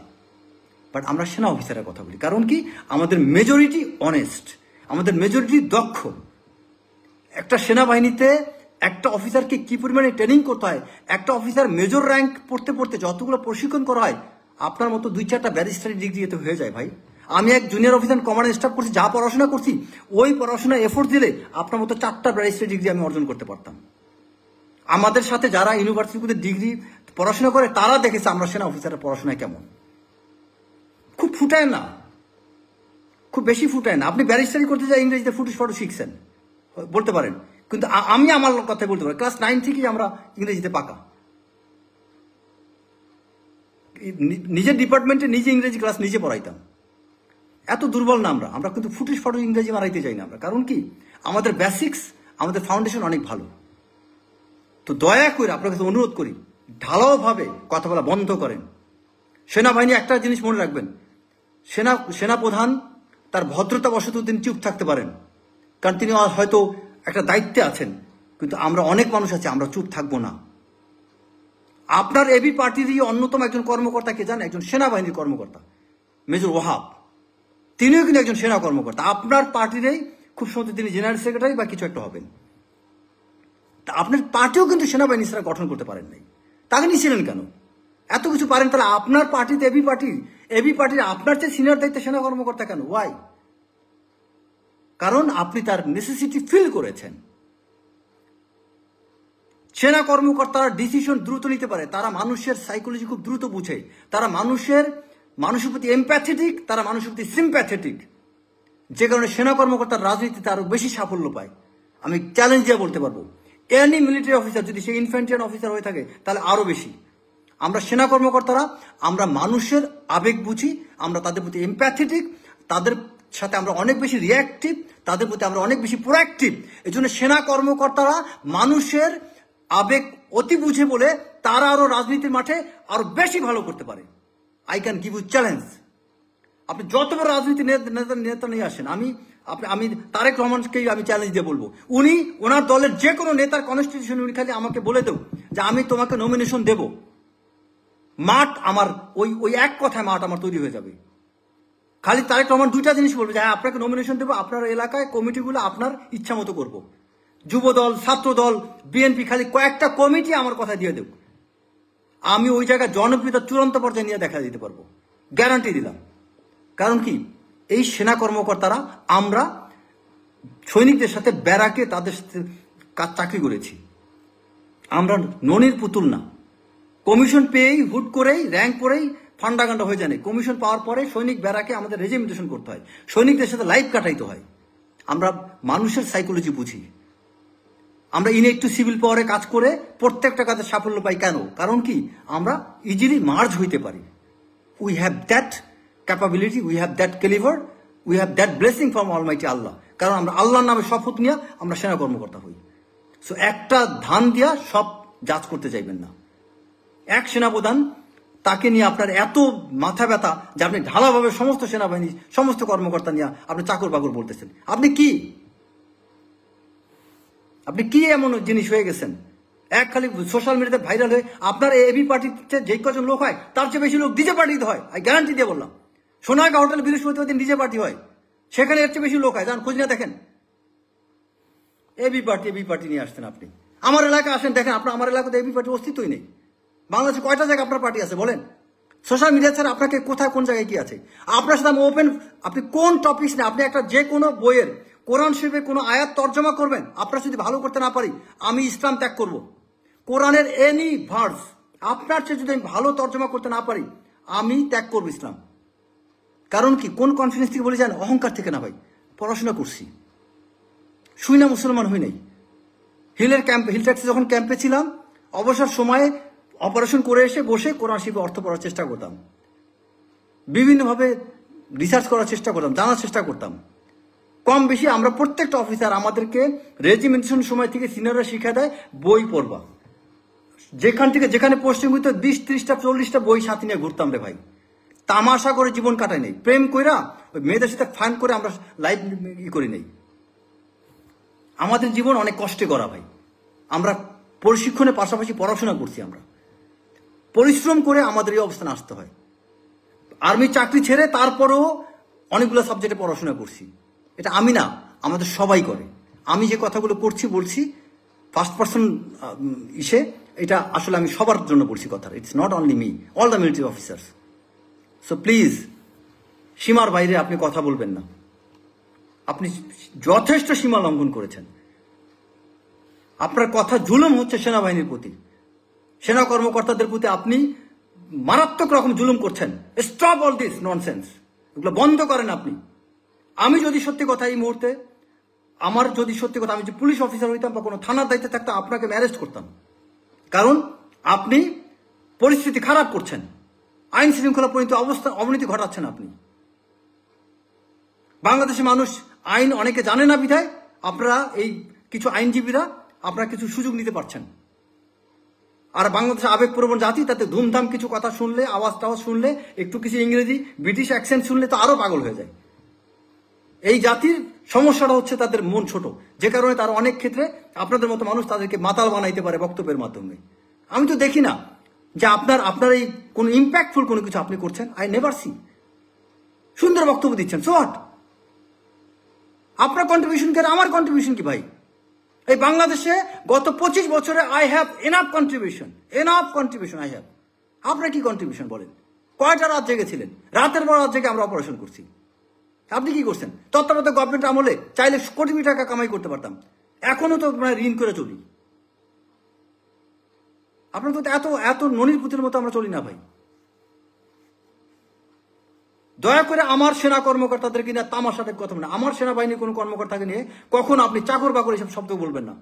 বাট আমরা সেনা অফিসারের কথা বলি কারণ কি? আমাদের মেজরিটি অনেস্ট, আমাদের মেজরিটি দক্ষ। একটা সেনাবাহিনীতে একটা অফিসারকে কি পরিমাণে ট্রেনিং করতে হয়, একটা অফিসার মেজর র্যাঙ্ক পড়তে পড়তে যতগুলো প্রশিক্ষণ করা হয়, আপনার মতো 2-4টা ব্যারিস্টারি ডিগ্রি এতে হয়ে যায় ভাই। আমি এক জুনিয়র অফিসার কমান্ড স্টাফ করছি, যা পড়াশোনা করছি ওই পড়াশোনা এফোর্ট দিলে আপনার মতো 4টা ব্যারিস্টারি ডিগ্রি আমি অর্জন করতে পারতাম। আমাদের সাথে যারা ইউনিভার্সিটিতে ডিগ্রি পড়াশোনা করে তারা দেখেছে আমরা সেনা অফিসারের পড়াশোনায় কেমন। খুব ফুটায় না, খুব বেশি ফুটায় না। আপনি ব্যারিস্টারি করতে যাই ইংরেজিতে ফুটুস ফাটু শিখছেন বলতে পারেন, কিন্তু আমি আমার কথা বলতে পারি ক্লাস 9 থেকেই আমরা ইংরেজিতে পাকা। নিজের ডিপার্টমেন্টে নিজে ইংরেজি ক্লাস নিজে পড়াইতাম। এত দুর্বল না আমরা, আমরা কিন্তু ফুটুস ফাটু ইংরেজি মারাইতে যাই না আমরা। কারণ কি? আমাদের বেসিক্স, আমাদের ফাউন্ডেশন অনেক ভালো। তো দয়া করে আপনার কাছে অনুরোধ করি, ঢালাওভাবে কথা বলা বন্ধ করেন। সেনাবাহিনী একটা জিনিস মনে রাখবেন, সেনাপ্রধান তার ভদ্রতা বশত তিনি চুপ থাকতে পারেন, কারণ তিনি হয়তো একটা দায়িত্বে আছেন, কিন্তু আমরা অনেক মানুষ আছি আমরা চুপ থাকবো না। আপনার এবি পার্টিরই অন্যতম একজন কর্মকর্তা কে জানেন? একজন সেনাবাহিনীর কর্মকর্তা, মেজর ওয়াহাব, তিনিও কিন্তু একজন সেনা কর্মকর্তা। আপনার পার্টিরই খুব সম্ভবত তিনি জেনারেল সেক্রেটারি বা কিছু একটা হবেন। তা আপনার পার্টিও কিন্তু সেনাবাহিনী ছাড়া গঠন করতে পারেন নাই, তাকে নিয়েছিলেন কেন? এত কিছু পারেন তাহলে আপনার পার্টিতে এবি পার্টির আপনার চেয়ে সিনিয়র দায়িত্বে সেনা কর্মকর্তা কেন? ওয়াই? কারণ আপনি তার নেসেসিটি ফিল করেছেন। সেনা কর্মকর্তারা ডিসিশন দ্রুত নিতে পারে, তারা মানুষের সাইকোলজি খুব দ্রুত বুঝে, তারা মানুষের প্রতি এমপ্যাথেটিক, তারা মানুষের প্রতি সিম্প্যাথেটিক, যে কারণে সেনা কর্মকর্তার রাজনীতিতে আরো বেশি সাফল্য পায়। আমি চ্যালেঞ্জ দিয়ে বলতে পারবো, এনি মিলিটারি অফিসার যদি সে ইনফ্যান্ট্রি অফিসার হয়ে থাকে তাহলে আরো বেশি। আমরা সেনা কর্মকর্তারা আমরা মানুষের আবেগ বুঝি, আমরা তাদের প্রতি এমপ্যাথেটিক, তাদের সাথে আমরা অনেক বেশি রিয়াক্টিভ, তাদের প্রতি আমরা অনেক বেশি প্রোঅ্যাক্টিভ। এই জন্য সেনা কর্মকর্তারা মানুষের আবেগ অতি বুঝে বলে তারা আরো রাজনীতির মাঠে আরো বেশি ভালো করতে পারে। I can give you challenge. আপনি যত বড় রাজনীতি নেতা নিয়ে আসেন, আমি তারেক রহমানকেই আমি চ্যালেঞ্জ দিয়ে বলবো, উনি ওনার দলের যে কোনো নেতার কনস্টিটিউশন উনি খালি আমাকে বলে দেব যে আমি তোমাকে নমিনেশন দেব, মাঠ আমার ওই এক কথায় মাঠ আমার তৈরি হয়ে যাবে। খালি তারেক রহমান দুইটা জিনিস বলবে যে হ্যাঁ আপনাকে নমিনেশন দেবো, আপনার এলাকায় কমিটিগুলো আপনার ইচ্ছা মতো করবো, যুব দল, ছাত্র দল, বিএনপি, খালি কয়েকটা কমিটি আমার কথা দিয়ে দেব, আমি ওই জায়গায় জনপ্রিয়তা চূড়ান্ত পর্যায়ে নিয়ে দেখা দিতে পারবো, গ্যারান্টি দিলাম। কারণ কি? এই সেনা কর্মকর্তারা আমরা সৈনিকদের সাথে ব্যারাকে তাদের সাথে চাকরি করেছি, আমরা ননির পুতুল না। কমিশন পেয়েই হুট করেই র্যাঙ্ক করেই ফান্ডাগান্ডা হয়ে যায়। কমিশন পাওয়ার পরে সৈনিক ব্যারাকে আমাদের রেজিমেন্টেশন করতে হয়, সৈনিকদের সাথে লাইফ কাটাইতে হয়। আমরা মানুষের সাইকোলজি বুঝি। আমরা ইনেট টু সিভিল পাওয়ারে কাজ করে প্রত্যেকটা কাজে সাফল্য পাই। কেন? কারণ কি আমরা ইজিলি মার্জ হইতে পারি। We have that capability, we have that caliber, we have that blessing from almighty Allah. কারণ আমরা আল্লাহর নামে শপথ নিয়ে আমরা সেনা কর্মকর্তা হই। সো একটা ধান দিয়া সব জাজ করতে চাইবেন না। এক সেনাপ্রধান, তাকে নিয়ে আপনার এত মাথা ব্যথা যে আপনি ঢালাভাবে সমস্ত সেনাবাহিনী সমস্ত কর্মকর্তা নিয়ে আপনি চাকর বাকর বলতেছেন। আপনি কি এমন জিনিস হয়ে গেছেন? এক খালি সোশ্যাল মিডিয়াতে ভাইরাল হয়ে আপনার এবি পার্টিতে যে কজন লোক হয় তার চেয়ে বেশি লোক ডিজে পার্টিতে হয়। আমি গ্যারান্টি দিয়ে বললাম, সোনারগাঁ হোটেল বৃহস্পতিবার দিন ডিজে পার্টি হয়, সেখানে এর চেয়ে বেশি লোক হয়। যান খোঁজ না দেখেন। এবি পার্টি নিয়ে আসছেন আপনি। আমার এলাকায় আসেন, দেখেন আপনার আমার এলাকাতে এবি পার্টির অস্তিত্বই নেই। বাংলাদেশে কয়টা জায়গায় আপনার পার্টি আছে বলেন? সোশ্যাল মিডিয়া ছাড়া আপনাকে কোথায় কোন জায়গায় কি আছে? আপনার সাথে আমি ওপেন, আপনি কোন টপিক নিয়ে আপনি একটা যে কোনো বইয়ের কোরআন শরীফের কোনো আয়াত তর্জমা করবেন, আপনার যদি ভালো করতে না পারি আমি ইসলাম ত্যাগ করব। কোরআনের এনি ভার্স আপনার চেয়ে যদি আমি ভালো তর্জমা করতে না পারি আমি ত্যাগ করবো ইসলাম। কারণ কি? কোন কনফিডেন্স থেকে বলে যান? অহংকার থেকে না ভাই, পড়াশোনা করছি, শুই না মুসলমান হই নাই। হিল ট্যাক্সি যখন ক্যাম্পে ছিলাম, অবসর সময়ে অপারেশন করে এসে বসে কোরআন শরীফে অর্থ পড়ার চেষ্টা করতাম, বিভিন্নভাবে রিসার্চ করার চেষ্টা করতাম, জানার চেষ্টা করতাম। কম বেশি আমরা প্রত্যেকটা অফিসার আমাদেরকে রেজিমেন্টেশন সময় থেকে সিনিয়ররা শিক্ষা দেয় বই পড়বা। যেখান থেকে যেখানে পোস্টিং হইতো 20-30টা 40টা বই সাথে নিয়ে ঘুরতাম রে ভাই। তামাশা করে জীবন কাটাই নেই, প্রেম কইরা ওই মেয়েদের সাথে ফান করে আমরা লাইফ করি নেই। আমাদের জীবন অনেক কষ্টে করা ভাই। আমরা প্রশিক্ষণের পাশাপাশি পড়াশোনা করছি, আমরা পরিশ্রম করে আমাদের এই অবস্থানে আসতে হয়। আর্মি চাকরি ছেড়ে তারপরেও অনেকগুলো সাবজেক্টে পড়াশোনা করছি। এটা আমি না, আমাদের সবাই করে। আমি যে কথাগুলো করছি বলছি ফার্স্ট পার্সন ইসে, এটা আসলে আমি সবার জন্য বলছি কথা। It's not only me, all the military officers. So please সীমার বাইরে আপনি কথা বলবেন না। আপনি যথেষ্ট সীমা লঙ্ঘন করেছেন। আপনার কথা জুলুম হচ্ছে সেনাবাহিনীর প্রতি, সেনা কর্মকর্তাদের প্রতি আপনি মারাত্মক রকম জুলুম করছেন। স্টপ অল দিস ননসেন্স, এগুলো বন্ধ করেন আপনি। আমি যদি সত্যি কথা এই মুহূর্তে, আমার যদি সত্যি কথা, আমি যে পুলিশ অফিসার হইতাম বা কোনো থানার দায়িত্বে থাকতাম, আপনাকে আমি অ্যারেস্ট করতাম। কারণ আপনি পরিস্থিতি খারাপ করছেন, আইন শৃঙ্খলা অবনতি ঘটাচ্ছেন আপনি। বাংলাদেশের মানুষ আইন অনেকে জানে না বিধায় আপনারা এই কিছু আইনজীবীরা আপনারা কিছু সুযোগ নিতে পারছেন। আর বাংলাদেশের আবেগপ্রবণ জাতি, তাতে ধুমধাম কিছু কথা শুনলে, আওয়াজ টাওয়াজ শুনলে, একটু কিছু ইংরেজি ব্রিটিশ অ্যাকসেন্ট শুনলে তো আরো পাগল হয়ে যায়। এই জাতির সমস্যাটা হচ্ছে তাদের মন ছোট, যে কারণে তারা অনেক ক্ষেত্রে আপনাদের মতো মানুষ তাদেরকে মাতাল বানাইতে পারে বক্তব্যের মাধ্যমে। আমি তো দেখি না যে আপনার এই কোন ইম্প্যাক্টফুল কোনো কিছু আপনি করছেন। I never see. সুন্দর বক্তব্য দিচ্ছেন, সো হোয়াট? আপনার কন্ট্রিবিউশন কি আমার কন্ট্রিবিউশন কি ভাই? এই বাংলাদেশে গত 25 বছরে I have enough contribution I have. আপনার কি কন্ট্রিবিউশন বলেন? কয়টা রাত জেগেছিলেন? রাতের পর রাত জেগে আমরা অপারেশন করছি। আপনি কি করছেন? তত্ত্বাবধায়ক গভর্নমেন্ট আমলে চাইলে কোটি কোটি টাকা কামাই করতে পারতাম, এখনো তো ঋণ করে চলি। আপনার তো এত ননির পুতের মতো আমরা চলি না ভাই। দয়া করে আমার সেনা কর্মকর্তাদেরকে নিয়ে তামাশাতে কথা বলেন। আমার সেনাবাহিনীর কোনো কর্মকর্তাকে নিয়ে কখন আপনি চাকর বাকর এসব শব্দ বলবেন না।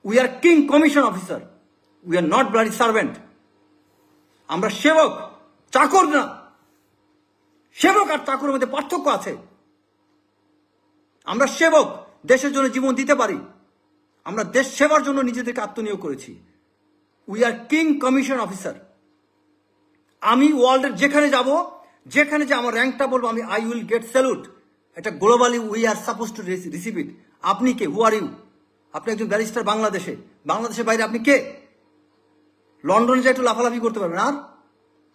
We are king commission officer, we are not bloody servant. আমরা সেবক, চাকর না। সেবক আর চাকরের মধ্যে পার্থক্য আছে। আমরা সেবক, দেশের জন্য জীবন দিতে পারি। আমরা দেশ সেবার জন্য নিজেদেরকে আত্মনিয়োগ করেছি। We are king commission officer. আমি ওয়ার্ল্ডের যেখানে যাব, যেখানে যে আমার র্যাঙ্কটা বলবো, আমি আই উইল গেট স্যালুট। এটা globally we are suppose to receive it. আপনি কে? হু আর ইউ? আপনি একজন ব্যারিস্টার বাংলাদেশের বাইরে আপনি কে? লন্ডনে যে একটু লাফালাফি করতে পারবেন আর,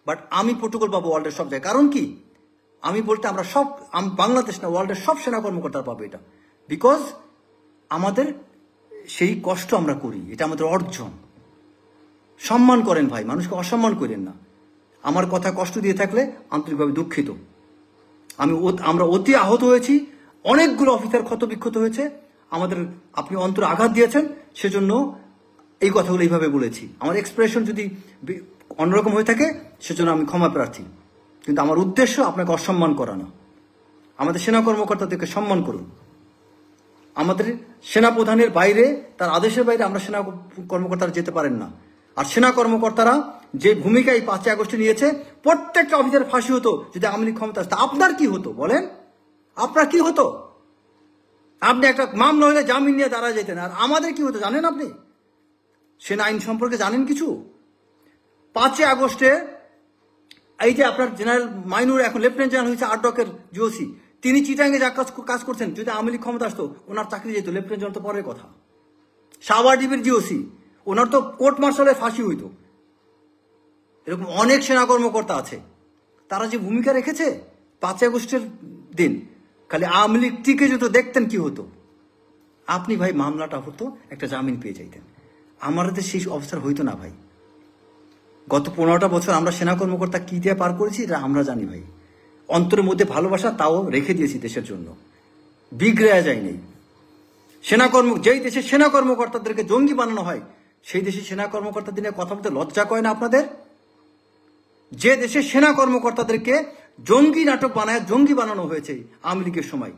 বাট আমি প্রোটোকল পাবো ওয়ার্ল্ডের সব জায়গায়। কারণ কি? আমি বলতে আমরা সব, বাংলাদেশ না ওয়ার্ল্ডের সব সেনা কর্মকর্তারা পাবো এটা। বিকজ আমাদের সেই কষ্ট আমরা করি, এটা আমাদের অর্জন। সম্মান করেন ভাই, মানুষকে অসম্মান করেন না। আমার কথা কষ্ট দিয়ে থাকলে আন্তরিকভাবে দুঃখিত। আমরা অতি আহত হয়েছি, অনেকগুলো অফিসার ক্ষত বিক্ষত হয়েছে। আপনি অন্তরে আঘাত দিয়েছেন, সেজন্য এই কথাগুলো এইভাবে বলেছি। আমার এক্সপ্রেশন যদি অন্যরকম হয়ে থাকে সেজন্য আমি ক্ষমা প্রার্থী। কিন্তু আমার উদ্দেশ্য আপনাকে অসম্মান করা না। আমাদের সেনা কর্মকর্তাদেরকে সম্মান করুন। আমাদের সেনাপ্রধানের বাইরে, তার আদেশের বাইরে আমরা সেনা কর্মকর্তারা যেতে পারেন না। আর সেনা কর্মকর্তারা যে ভূমিকা এই 5ই আগস্টে নিয়েছে, প্রত্যেকটা অফিসারের ফাঁসি হতো যদি আওয়ামী লীগ ক্ষমতা আসতো। আপনার কি হতো বলেন? আপনার কি হতো? আপনি একটা মামলা হলে জামিন নিয়ে দাঁড়া যেতেন। আর আমাদের কি হতো জানেন? আপনি সেনা আইন সম্পর্কে জানেন কিছু? 5ই আগস্টে এই যে আপনার জেনারেল মাইনুর এখন লেফটেন্যান্ট জেনারেল হয়েছে, আটডকের জিওসি, তিনি চিটাঙ্গে যা কাজ করছেন, যদি আওয়ামী লীগ ক্ষমতা আসতো ওনার চাকরি যেত। লেফটেন্যান্ট জেনারেল তো পরের কথা। সাভারদ্বীপের জিওসি, ওনার তো কোর্ট মার্শালের ফাঁসি হইতো। এরকম অনেক সেনা কর্মকর্তা আছে, তারা যে ভূমিকা রেখেছে 5ই আগস্টের দিন, খালি আওয়ামী লীগ টিকে যেত, দেখতেন কি হতো। আপনি ভাই মামলাটা হতো, একটা জামিন পেয়ে যাইতেন। আমাদের সেই অবস্থা হইতো না ভাই। গত 15টা বছর আমরা সেনা কর্মকর্তা কি দিয়ে পার করেছি এটা আমরা জানি ভাই। অন্তরের মধ্যে ভালোবাসা তাও রেখে দিয়েছি দেশের জন্য, বিগড়ে যায়নি। যেই দেশে সেনা কর্মকর্তাদেরকে জঙ্গি বানানো হয়, সেই দেশে সেনা কর্মকর্তাদের নিয়ে কথা বলতে লজ্জা করে না আপনাদের? যে দেশে সেনা কর্মকর্তাদেরকে জঙ্গি নাটক বানায় জঙ্গি বানানো হয়েছে আওয়ামী লীগের সময়,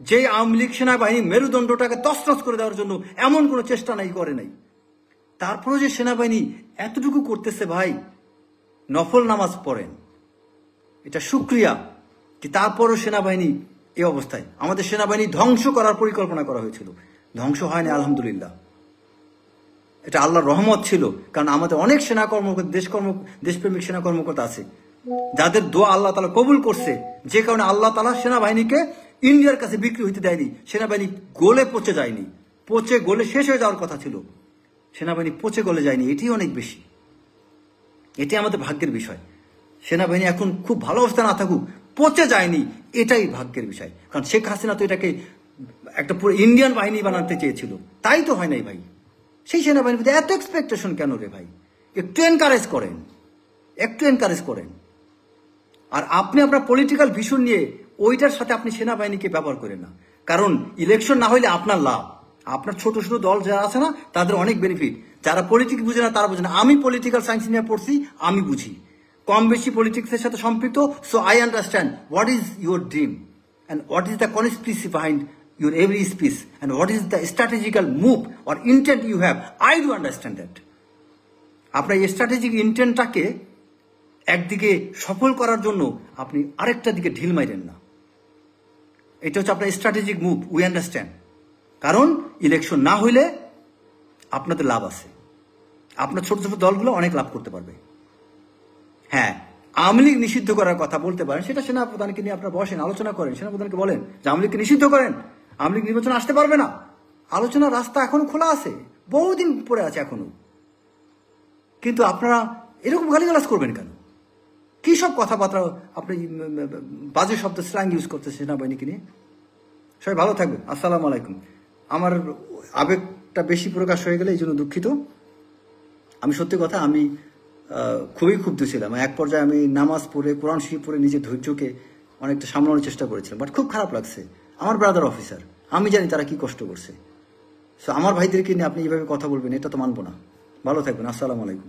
যে আওয়ামী লীগ সেনাবাহিনী মেরুদণ্ডটাকে তছনছ করে দেওয়ার জন্য এমন কোনো চেষ্টা নাই, করে নাই, তারপরে যে সেনাবাহিনী এতটুকু করতেছে ভাই, নফল নামাজ পড়েন, এটা শুকরিয়া। কি তারপরও সেনাবাহিনী এই অবস্থায়? আমাদের সেনাবাহিনী ধ্বংস করার পরিকল্পনা করা হয়েছিল, ধ্বংস হয়নি আলহামদুলিল্লাহ। এটা আল্লাহর রহমত ছিল, কারণ আমাদের অনেক সেনা কর্মকর্তা, দেশপ্রেমিক সেনা কর্মকর্তা আছে যাদের দোয়া আল্লাহ তাআলা কবুল করছে, যে কারণে আল্লাহ তাআলা সেনাবাহিনীকে ইন্ডিয়ার কাছে বিক্রি হইতে দেয়নি। সেনাবাহিনী গলে পচে যায়নি, পচে গলে শেষ হয়ে যাওয়ার কথা ছিল, সেনাবাহিনী পচে গলে যায়নি। এটি অনেক বেশি, এটি আমাদের ভাগ্যের বিষয়। সেনাবাহিনী এখন খুব ভালো অবস্থা না থাকুক, পচে যায়নি, এটাই ভাগ্যের বিষয়। কারণ শেখ হাসিনা তো এটাকে একটা পুরো ইন্ডিয়ান বাহিনী বানাতে চেয়েছিল, তাই তো হয় নাই ভাই। সেই সেনাবাহিনীর প্রতি এত এক্সপেকটেশন কেন রে ভাই? একটু এনকারেজ করেন, একটু এনকারেজ করেন। আর আপনি আপনার পলিটিক্যাল ভিশন নিয়ে ওইটার সাথে আপনি সেনাবাহিনীকে ব্যবহার করেন না। কারণ ইলেকশন না হইলে আপনার লাভ, আপনার ছোট ছোট দল যারা আছে না তাদের অনেক বেনিফিট। যারা পলিটিক্স বুঝে না তারা বুঝে না। আমি পলিটিক্যাল সায়েন্স নিয়ে পড়ছি, আমি বুঝি, কম বেশি পলিটিক্সের সাথে সম্পৃক্ত। So I understand what is your dream and what is the conspiracy behind your every speech and what is the strategical move or intent you have. I do understand that. আপনার এই strategic ইন্টেন্টটাকে একদিকে সফল করার জন্য আপনি আরেকটা দিকে ঢিল মাইরেন না। এটা হচ্ছে আপনার স্ট্র্যাটেজিক মুভ, উই আন্ডারস্ট্যান্ড। কারণ ইলেকশন না হইলে আপনাদের লাভ আছে, আপনার ছোট ছোট দলগুলো অনেক লাভ করতে পারবে। হ্যাঁ, আওয়ামী লীগ নিষিদ্ধ করার কথা বলতে পারেন, সেটা সেনাপ্রধানকে নিয়ে আপনারা বসেন, আলোচনা করেন, সেনাপ্রধানকে বলেন যে আওয়ামী লীগকে নিষিদ্ধ করেন, আওয়ামী লীগ নির্বাচন আসতে পারবে না। আলোচনার রাস্তা এখনো খোলা আছে, বহুদিন পরে আছে এখনো। কিন্তু আপনারা এরকম গালিগালাজ করবেন কেন? কি সব কথাবার্তা আপনি বাজে শব্দ স্ল্যাং ইউজ করতেছেন সেনাবাহিনীকে নিয়ে? সবাই ভালো থাকবেন, আসসালামু আলাইকুম। আমার আবেগটা বেশি প্রকাশ হয়ে গেলে এই জন্য দুঃখিত। আমি সত্যি কথা, আমি খুবই ক্ষুব্ধ ছিলাম। এক পর্যায়ে আমি নামাজ পড়ে, কোরআন শরীফ পড়ে নিজের ধৈর্যকে অনেকটা সামলানোর চেষ্টা করেছিলাম, বাট খুব খারাপ লাগছে। আমার ব্রাদার অফিসার, আমি জানি তারা কি কষ্ট করছে। সো আমার ভাইদেরকে নিয়ে আপনি এইভাবে কথা বলবেন, এটা তো মানবো না। ভালো থাকবেন, আসসালামু আলাইকুম।